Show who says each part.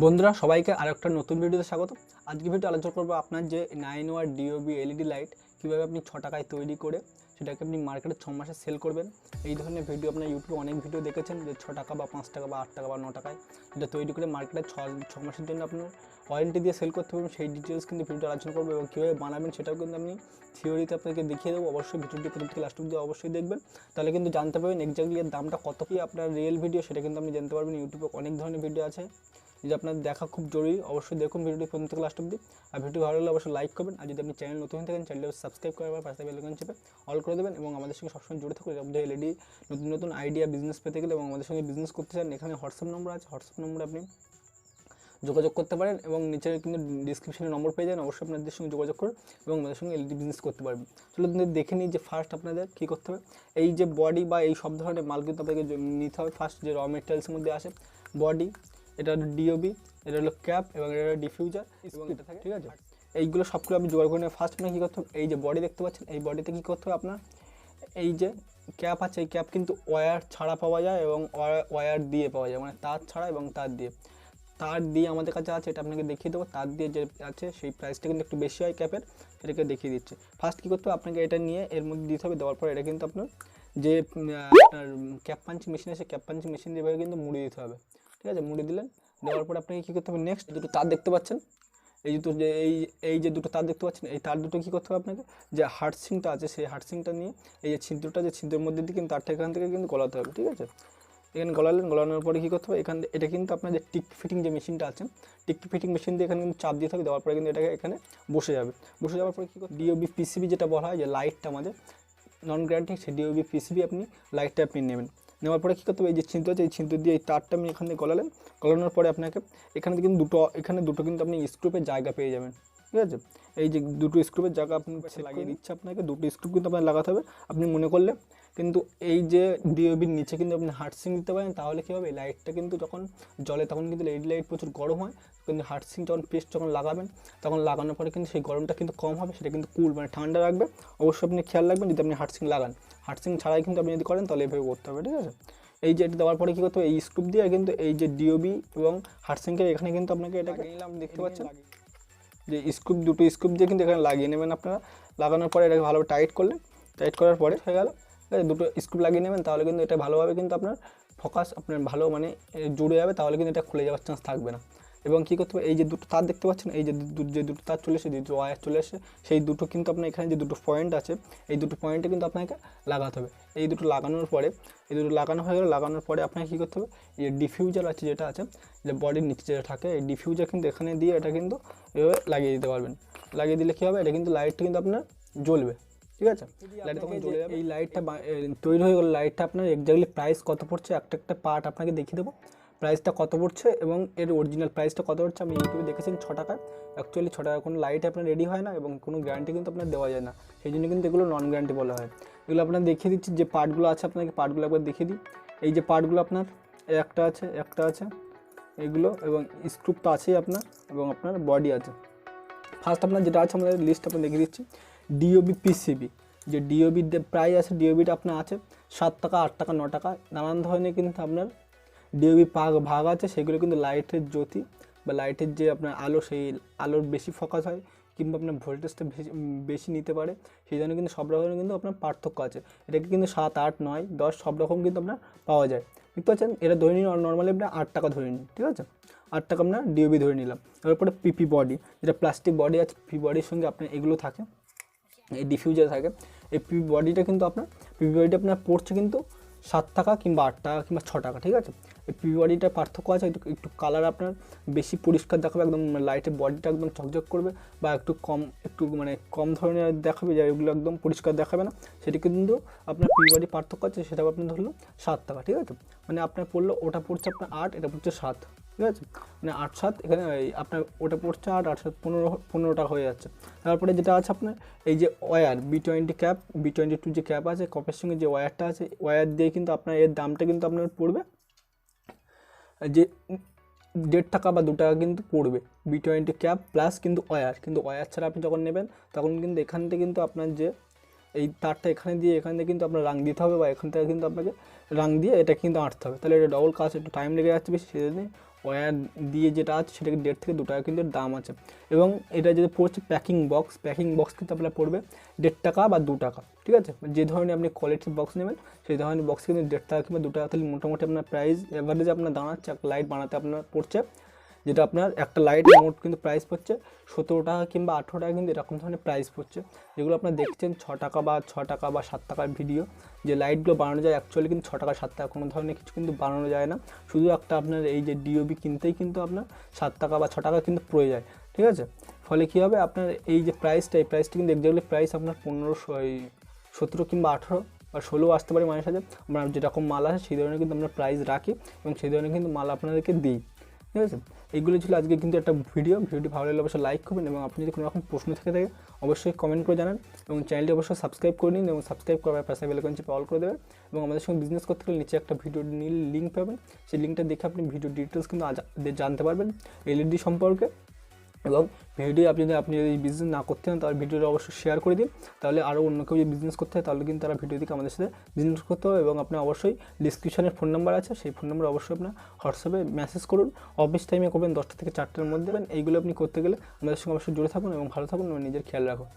Speaker 1: বন্ধুরা সবাইকে আরেকটা নতুন ভিডিওতে স্বাগত। আজকে ভিডিও আলোচনা করব আপনার যে 9 ওয়াট DOB LED লাইট কীভাবে আপনি 6 টাকায় তৈরি করে সেটাকে আপনি মার্কেটে 6 মাসে সেল করবেন। এই ধরনের ভিডিও আপনার ইউটিউবে অনেক ভিডিও দেখেছেন যে 6 টাকা বা 5 টাকা বা 8 টাকা বা 9 টাকায় এটা তৈরি করে মার্কেটে 6 মাসের জন্য আপনার ওয়ারেন্টি দিয়ে সেল করতে পারবেন। সেই ডিটেলস কিন্তু ভিডিও আলোচনা করবো এবং কীভাবে বানাবেন সেটাও কিন্তু আমি থিওরিতে আপনাকে দেখিয়ে দেবো। অবশ্যই ভিডিওটি প্রথম থেকে লাস্ট অবধি অবশ্যই দেখবেন, তাহলে কিন্তু জানতে পারবেন এক্স্যাক্টলি এর দামটা কত কি আপনার রিয়েল ভিডিও সেটা কিন্তু আপনি জানতে পারবেন। ইউটিউবে অনেক ধরনের ভিডিও আছে যদি আপনার দেখা খুব জরুরি, অবশ্যই দেখুন ভিডিওটি প্রথম থেকে লাস্ট অবধি। আর ভিডিও ভালো লাগলে অবশ্যই লাইক করবেন, আর যদি আপনি চ্যানেল নতুন থাকেন চ্যানেলটি সাবস্ক্রাইব করার পাশে বেল আইকন চেপে অল করে দেবেন এবং আমাদের সঙ্গে সবসময় জুড়ে থাকুন। আপনি এলইডি নতুন নতুন আইডিয়া বিজনেস পেতে গেলে এবং আমাদের সঙ্গে বিজনেস করতে চান, এখানে হোয়াটসঅ্যাপ নম্বর আছে, হোয়াটসঅ্যাপ নম্বরে আপনি যোগাযোগ করতে পারেন এবং নিচে কিন্তু ডিসক্রিপশনে নম্বর পেয়ে যান। অবশ্যই আপনাদের সঙ্গে যোগাযোগ করুন এবং আমাদের সঙ্গে এলইডি বিজনেস করতে পারবেন। চলো দেখে নিই যে ফার্স্ট আপনাদের কী করতে হবে। এই যে বডি বা এই সব ধরনের মাল কিন্তু আপনাকে নিতে হবে। ফার্স্ট যে র মেটেরিয়ালসের মধ্যে আসে বডি, এটা হলো DOB, এটা হলো ক্যাপ এবং এটা হলো ডিফিউজার এবং এটা থাকে, ঠিক আছে। এইগুলো সবগুলো আপনি জোগাড় করে নেবেন। ফার্স্ট আপনার কী করতে হবে, এই যে বডি দেখতে পাচ্ছেন এই বডিতে কী করতে হবে আপনার, এই যে ক্যাপ আছে এই ক্যাপ কিন্তু ওয়্যার ছাড়া পাওয়া যায় এবং ওয়্যার দিয়ে পাওয়া যায়, মানে তার ছাড়া এবং তার দিয়ে। তার দিয়ে আমাদের কাছে আছে, এটা আপনাকে দেখিয়ে দেবো। তার দিয়ে যে আছে সেই প্রাইসটা কিন্তু একটু বেশি হয় ক্যাপের, সেটাকে দেখিয়ে দিচ্ছে। ফার্স্ট কী করতে হবে আপনাকে, এটা নিয়ে এর মধ্যে দিতে হবে। দেওয়ার পর এটা কিন্তু আপনার যে আপনার ক্যাপ পাঞ্চিং মেশিন আছে ক্যাপ পাঞ্চিং মেশিন দিয়ে কিন্তু মুড়ে দিতে হবে, ঠিক আছে। মুড়ে দিলেন, দেওয়ার পরে আপনাকে কী করতে হবে, নেক্সট দুটো তার দেখতে পাচ্ছেন, এই দুটো যে এই যে দুটো তার দেখতে পাচ্ছেন, এই তার দুটো কী করতে হবে আপনাকে, যে হার্টসিংটা আছে সেই হার্টসিংটা নিয়ে এই যে ছিদ্রটা, যে ছিদ্রের মধ্যে দিয়ে কিন্তু তারটা এখান থেকে কিন্তু গলাতে হবে, ঠিক আছে। এখানে গলালেন, গলানোর পরে কী করতে হবে, এখানে এটা কিন্তু আপনার যে টিক ফিটিং যে মেশিনটা আছে টিক ফিটিং মেশিন দিয়ে এখানে কিন্তু চাপ দিয়ে থাকবে। দেওয়ার পরে কিন্তু এটাকে এখানে বসে যাবে। বসে যাওয়ার পরে কী করতে, DOB PCB যেটা বলা হয় যে লাইটটা আমাদের নন গ্যারান্টি, সেই DOB PCB আপনি লাইটটা আপনি নেবেন। নেওয়ার পরে কী করতে হবে, এই যে ছিদ্র আছে এই ছিদ্র দিয়ে এই তারটা আপনি এখান থেকে গলালেন। গলানোর পরে আপনাকে এখানে কিন্তু এখানে দুটো কিন্তু আপনি স্ক্রুপের জায়গা পেয়ে যাবেন, ঠিক আছে। এই যে দুটো স্ক্রুপের জায়গা আপনি লাগিয়ে দিচ্ছে আপনাকে, দুটো স্ক্রুপ কিন্তু আপনার লাগাতে হবে। আপনি মনে করলে কিন্তু এই যে DOBর নিচে কিন্তু আপনি হার্টসিং দিতে পারেন, তাহলে কী হবে, লাইটটা কিন্তু যখন জ্বলে তখন কিন্তু LED লাইট প্রচুর গরম হয়, কিন্তু হার্টসিং যখন পেস্ট যখন লাগাবেন তখন লাগানোর পরে কিন্তু সেই গরমটা কিন্তু কম হবে, সেটা কিন্তু কুল মানে ঠান্ডা রাখবে। অবশ্যই আপনি খেয়াল রাখবেন যদি আপনি হার্টসিং লাগান। হার্টসিং ছাড়াই কিন্তু আপনি যদি করেন তাহলে এভাবে করতে হবে, ঠিক আছে। এই যে এটা দেওয়ার পরে কী করতে হবে, এই স্ক্রুপ দিয়ে কিন্তু এই যে DOB এবং হার্টসিংকে এখানে কিন্তু আপনাকে এটাকে নিলাম দেখতে পাচ্ছেন যে স্ক্রুপ, দুটো স্ক্রুপ দিয়ে কিন্তু এখানে লাগিয়ে নেবেন আপনারা। লাগানোর পরে এটাকে ভালোভাবে টাইট করলেন, টাইট করার পরে হয়ে গেল, দুটো স্ক্রুপ লাগিয়ে নেবেন, তাহলে কিন্তু এটা ভালোভাবে কিন্তু আপনার ফোকাস আপনার ভালো মানে জুড়ে যাবে, তাহলে কিন্তু এটা খুলে যাওয়ার চান্স থাকবে না। এবং কী করতে হবে, এই যে দুটো তার দেখতে পাচ্ছেন, এই যে দুটো তার চলে এসে দুটো ওয়্যার চলে আসে, সেই দুটো কিন্তু আপনার এখানে যে দুটো পয়েন্ট আছে এই দুটো পয়েন্টে কিন্তু আপনাকে লাগাতে হবে। এই দুটো লাগানোর পরে, এই দুটো লাগানো হয়ে গেল, লাগানোর পরে আপনাকে কী করতে হবে, এই যে ডিফিউজার আছে যেটা আছে, যে বডির নিচে যেটা থাকে এই ডিফিউজার কিন্তু এখানে দিয়ে এটা কিন্তু এভাবে লাগিয়ে দিতে পারবেন। লাগিয়ে দিলে কী হবে, এটা কিন্তু লাইটটা কিন্তু আপনার জ্বলবে, ঠিক আছে। লাইট তখন জ্বলে যাবে। এই লাইটটা তৈরি হয়ে গেল, লাইটটা আপনার এক্স্যাক্টলি প্রাইস কত পড়ছে একটা একটা পার্ট আপনাকে দেখিয়ে দেবো, প্রাইসটা কত পড়ছে এবং এর অরিজিনাল প্রাইসটা কত পড়ছে। আমি ইউটিউবে দেখেছেন 6 টাকায়। অ্যাকচুয়ালি 6 টাকা কোনো লাইট আপনার রেডি হয় না এবং কোনো গ্যারান্টি কিন্তু আপনার দেওয়া যায় না, সেই জন্য কিন্তু এগুলো নন গ্যারান্টি বলা হয়। এগুলো আপনার দেখিয়ে দিচ্ছি, যে পার্টগুলো আছে আপনাকে পার্টগুলো একবার দেখিয়ে দিই। এই যে পার্টগুলো আপনার একটা আছে এগুলো, এবং স্ক্রুপ তো আছেই আপনার, এবং আপনার বডি আছে। ফার্স্ট আপনার যেটা আছে আমাদের লিস্ট আপনার দেখিয়ে দিচ্ছি, DOB PCB, যে DOBর প্রাইস আছে, DOBটা আপনার আছে 7 টাকা, 8 টাকা, 9 টাকা, নানান ধরনের কিন্তু আপনার DOB ভাগ আছে। সেগুলো কিন্তু লাইটের জ্যোতি বা লাইটের যে আপনার আলো, সেই আলোর বেশি ফোকাস হয় কিংবা আপনার ভোল্টেজটা বেশি নিতে পারে, সেই জন্য কিন্তু সব রকমের কিন্তু আপনার পার্থক্য আছে। এটাকে কিন্তু 7, 8, 9, 10 সব রকম কিন্তু আপনার পাওয়া যায়, বুঝতে পারছেন। এটা ধরে নিন নর্মালি আপনার 8 টাকা ধরে নিন, ঠিক আছে। 8 টাকা আপনার DOB ধরে নিলাম। তারপরে PP বডি, যেটা প্লাস্টিক বডি আছে, PP বডির সঙ্গে আপনার এগুলো থাকে, এই ডিফিউজার থাকে। এই PP বডিটা কিন্তু আপনার PP বডিটা আপনার পড়ছে কিন্তু 7 টাকা কিংবা 8 টাকা কিংবা 6 টাকা, ঠিক আছে। এই PP বডিটার পার্থক্য আছে, একটু কালার আপনার বেশি পরিষ্কার দেখাবে, একদম লাইটের বডিটা একদম ঝকঝক করবে, বা একটু কম ধরনের দেখাবে, যা এগুলো একদম পরিষ্কার দেখাবে না, সেটি কিন্তু আপনার PP বডি পার্থক্য আছে। সেটা আপনার ধরলো 7 টাকা, ঠিক আছে। মানে আপনার পড়লো, ওটা পড়ছে আপনার 8, এটা পড়ছে 7, ঠিক আছে। মানে 8, 7 এখানে আপনার ওটা পড়ছে 8, 8, 7, 15 টাকা হয়ে যাচ্ছে। তারপরে যেটা আছে আপনার এই যে ওয়্যার B20 ক্যাপ, B22 যে ক্যাপ আছে, কপের সঙ্গে যে ওয়্যারটা আছে, ওয়্যার দিয়ে কিন্তু আপনার এর দামটা কিন্তু আপনার পড়বে যে 1.5 টাকা বা 2 টাকা কিন্তু পড়বে। B20 ক্যাপ প্লাস কিন্তু ওয়্যার ছাড়া আপনি যখন নেবেন তখন কিন্তু এখান থেকে কিন্তু আপনার যে এই তারটা এখানে থেকে কিন্তু আপনার রাং দিতে হবে, বা এখান থেকে কিন্তু আপনাকে রাং দিয়ে এটা কিন্তু আঁটতে হবে, তাহলে এটা ডবল কাজ, একটু টাইম লেগে যাচ্ছে বেশি, সেজন্য ওয়্যার দিয়ে যেটা আছে সেটাকে 1.5 থেকে 2 টাকা কিন্তু এর দাম আছে। এবং এটা যেটা পড়ছে প্যাকিং বক্স কিন্তু আপনার পড়বে 1.5 টাকা বা 2 টাকা, ঠিক আছে। যে ধরনের আপনি কোয়ালিটির বক্স নেবেন সেই ধরনের বক্স কিন্তু 1.5 টাকা কিংবা 2 টাকা, তাহলে মোটামুটি আপনার প্রাইস এভারেজ আপনার দাঁড়াচ্ছে একটা লাইট বানাতে আপনার পড়ছে, যেটা আপনার একটা লাইটের মোট কিন্তু প্রাইস পড়ছে 17 টাকা কিংবা 18 টাকা, কিন্তু এরকম ধরনের প্রাইস পড়ছে। যেগুলো আপনারা দেখছেন 6 টাকা বা 7 টাকার ভিডিও, যে লাইটগুলো বানানো যায় অ্যাকচুয়ালি কিন্তু 6 টাকা 7 টাকা কোনো ধরনের কিছু কিন্তু বানানো যায় না, শুধু একটা আপনার এই যে DOB কিনতেই কিন্তু আপনার 7 টাকা বা 6 টাকা কিন্তু পড়ে যায়, ঠিক আছে। ফলে কী হবে, আপনার এই যে এই প্রাইসটা কিন্তু এক্স্যাক্টলি প্রাইস আপনার 17 কিংবা 18 বা 16 আসতে পারে মানের সাথে। আমরা যেরকম মাল আসে সেই ধরনের কিন্তু আমরা প্রাইস রাখি এবং সেই ধরনের কিন্তু মাল আপনাদেরকে দিই, ঠিক আছে। এইগুলো ছিল আজকে কিন্তু একটা ভিডিওটি ভালো লাগলে অবশ্যই লাইক করবেন এবং আপনি যদি কোনো রকম প্রশ্ন থেকে থাকে অবশ্যই কমেন্ট করে জানান এবং চ্যানেলটি অবশ্যই সাবস্ক্রাইব করে নিন এবং সাবস্ক্রাইব করার পাশে বেল আইকন চেপে অল করে দেবেন। এবং আমাদের সঙ্গে বিজনেস করতে গেলে নিচে একটা ভিডিও লিঙ্ক পাবেন, সেই লিঙ্কটা দেখে আপনি ভিডিও ডিটেলস কিন্তু জানতে পারবেন এলইডি সম্পর্কে। এবং আপনি যদি বিজনেস না করতে চান তাহলে ভিডিওটা অবশ্যই শেয়ার করে দিন, তাহলে আরও অন্য কেউ যদি বিজনেস করতে হয় তাহলে কিন্তু তারা ভিডিও দেখে আমাদের সাথে বিজনেস করতে হবে। এবং আপনি অবশ্যই ডিসক্রিপশনের ফোন নাম্বার আছে, সেই ফোন নাম্বার অবশ্যই আপনার হোয়াটসঅ্যাপে মেসেজ করুন, অফিস টাইমে করবেন 10টা থেকে 4টার মধ্যে। এইগুলো আপনি করতে গেলে আমাদের সঙ্গে অবশ্যই জুড়ে থাকুন এবং ভালো থাকুন এবং নিজের খেয়াল রাখুন।